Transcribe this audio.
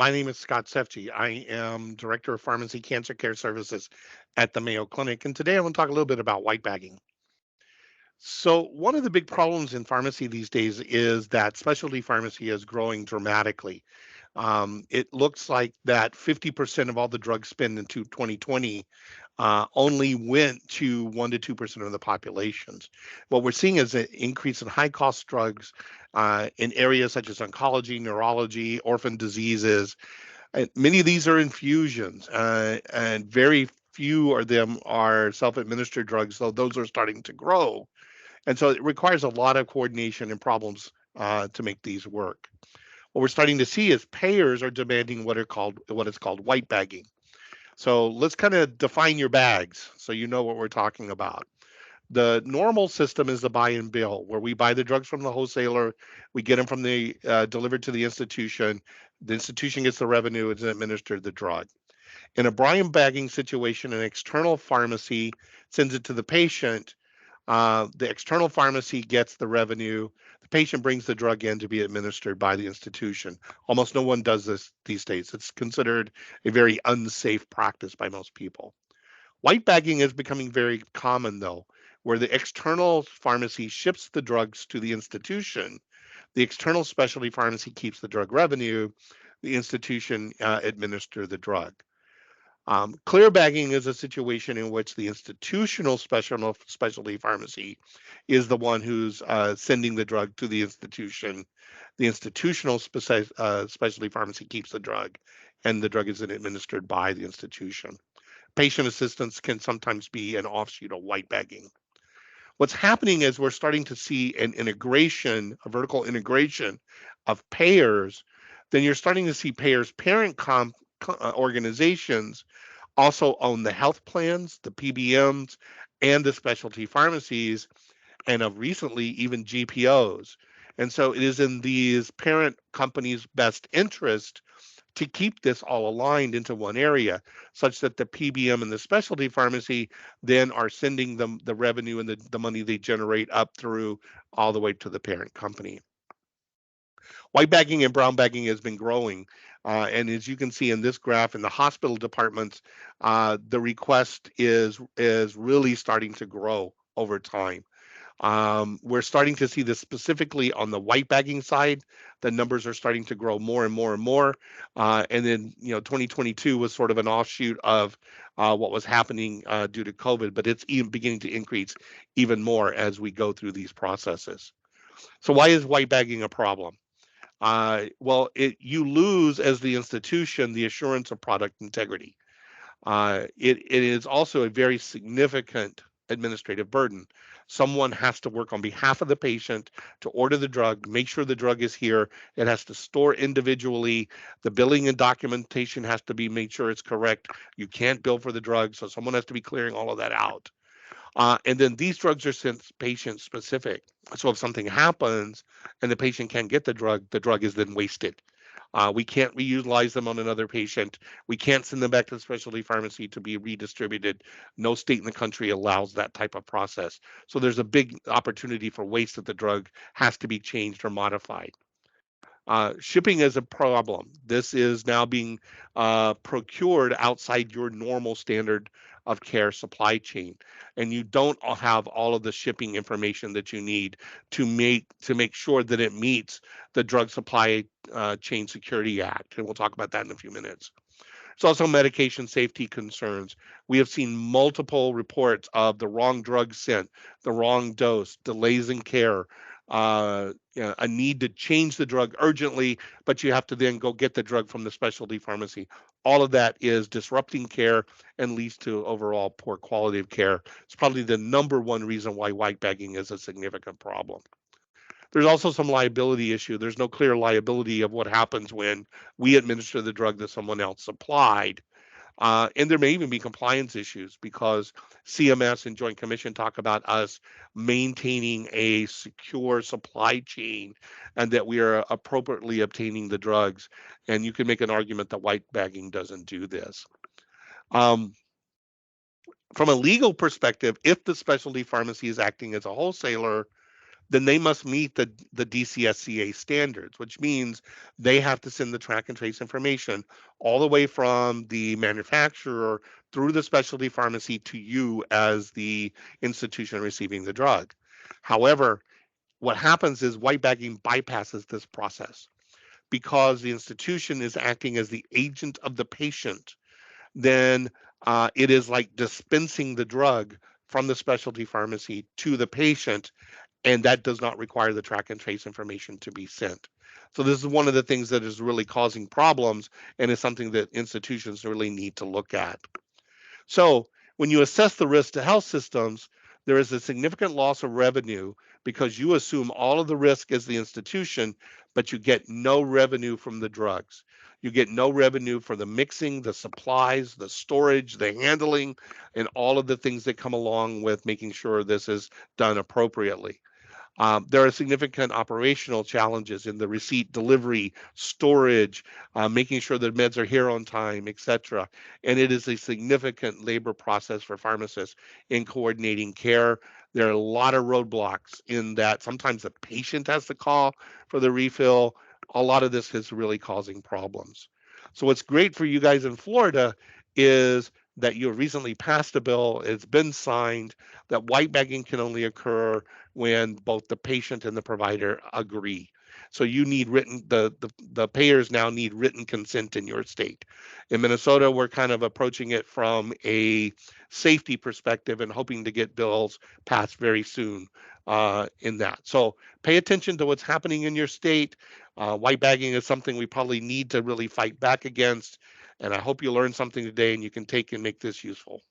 My name is Scott Soefje. I am Director of Pharmacy Cancer Care Services at the Mayo Clinic, and today I want to talk a little bit about white bagging. So, one of the big problems in pharmacy these days is that specialty pharmacy is growing dramatically. It looks like that 50% of all the drug spend into 2020 only went to 1 to 2% of the populations. What we're seeing is an increase in high cost drugs in areas such as oncology, neurology, orphan diseases. And many of these are infusions, and very few of them are self administered drugs, though those are starting to grow. And so it requires a lot of coordination and problems to make these work. What we're starting to see is payers are demanding what is called white bagging. So let's kind of define your bags so you know what we're talking about. The normal system is the buy and bill, where we buy the drugs from the wholesaler, we get them from the delivered to the institution gets the revenue and administered the drug. In a buy and bagging situation, an external pharmacy sends it to the patient. The external pharmacy gets the revenue. The patient brings the drug in to be administered by the institution. Almost no one does this these days. It's considered a very unsafe practice by most people. White bagging is becoming very common, though, where the external pharmacy ships the drugs to the institution. The external specialty pharmacy keeps the drug revenue. The institution administer the drug. Clear bagging is a situation in which the institutional specialty pharmacy is the one who's sending the drug to the institution. The institutional specialty pharmacy keeps the drug, and the drug is administered by the institution. Patient assistance can sometimes be an offshoot of white bagging. What's happening is we're starting to see an integration, a vertical integration of payers. Then you're starting to see payers' parent organizations also own the health plans, the PBMs, and the specialty pharmacies, and of recently even GPOs. And so it is in these parent companies' best interest to keep this all aligned into one area, such that the PBM and the specialty pharmacy then are sending them the revenue and the money they generate up through all the way to the parent company. White bagging and brown bagging has been growing. And as you can see in this graph, in the hospital departments, the request is really starting to grow over time. We're starting to see this specifically on the white bagging side. The numbers are starting to grow more and more and more. And then, 2022 was sort of an offshoot of what was happening due to COVID, but it's even beginning to increase even more as we go through these processes. So why is white bagging a problem? Well, you lose as the institution the assurance of product integrity. It is also a very significant administrative burden. Someone has to work on behalf of the patient to order the drug, make sure the drug is here. It has to store individually. The billing and documentation has to be made sure it's correct. You can't bill for the drug, so someone has to be clearing all of that out. And then these drugs are patient specific. So if something happens and the patient can't get the drug is then wasted. We can't reutilize them on another patient. We can't send them back to the specialty pharmacy to be redistributed. No state in the country allows that type of process. So there's a big opportunity for waste that the drug has to be changed or modified. Shipping is a problem. This is now being procured outside your normal standard of care supply chain, and you don't have all of the shipping information that you need to make sure that it meets the Drug Supply Chain Security Act, and we'll talk about that in a few minutes. There's also medication safety concerns. We have seen multiple reports of the wrong drug sent, the wrong dose, delays in care, a need to change the drug urgently, but you have to then go get the drug from the specialty pharmacy. All of that is disrupting care and leads to overall poor quality of care. It's probably the number one reason why white bagging is a significant problem. There's also some liability issue. There's no clear liability of what happens when we administer the drug that someone else supplied. And there may even be compliance issues because CMS and Joint Commission talk about us maintaining a secure supply chain and that we are appropriately obtaining the drugs. And you can make an argument that white bagging doesn't do this. Um, from a legal perspective, if the specialty pharmacy is acting as a wholesaler, then they must meet the DCSCA standards, which means they have to send the track and trace information all the way from the manufacturer through the specialty pharmacy to you as the institution receiving the drug. However, what happens is white bagging bypasses this process because the institution is acting as the agent of the patient. Then it is like dispensing the drug from the specialty pharmacy to the patient, and that does not require the track and trace information to be sent. So this is one of the things that is really causing problems and is something that institutions really need to look at. So when you assess the risk to health systems, there is a significant loss of revenue because you assume all of the risk as the institution, but you get no revenue from the drugs. You get no revenue for the mixing, the supplies, the storage, the handling, and all of the things that come along with making sure this is done appropriately. There are significant operational challenges in the receipt, delivery, storage, making sure that meds are here on time, etc. And it is a significant labor process for pharmacists in coordinating care. There are a lot of roadblocks in that sometimes the patient has to call for the refill. A lot of this is really causing problems. So what's great for you guys in Florida is that you recently passed a bill, it's been signed, that white bagging can only occur when both the patient and the provider agree. So you need written the payers now need written consent in your state. In Minnesota, we're kind of approaching it from a safety perspective and hoping to get bills passed very soon in that. So pay attention to what's happening in your state. White bagging is something we probably need to really fight back against. And I hope you learned something today and you can take and make this useful.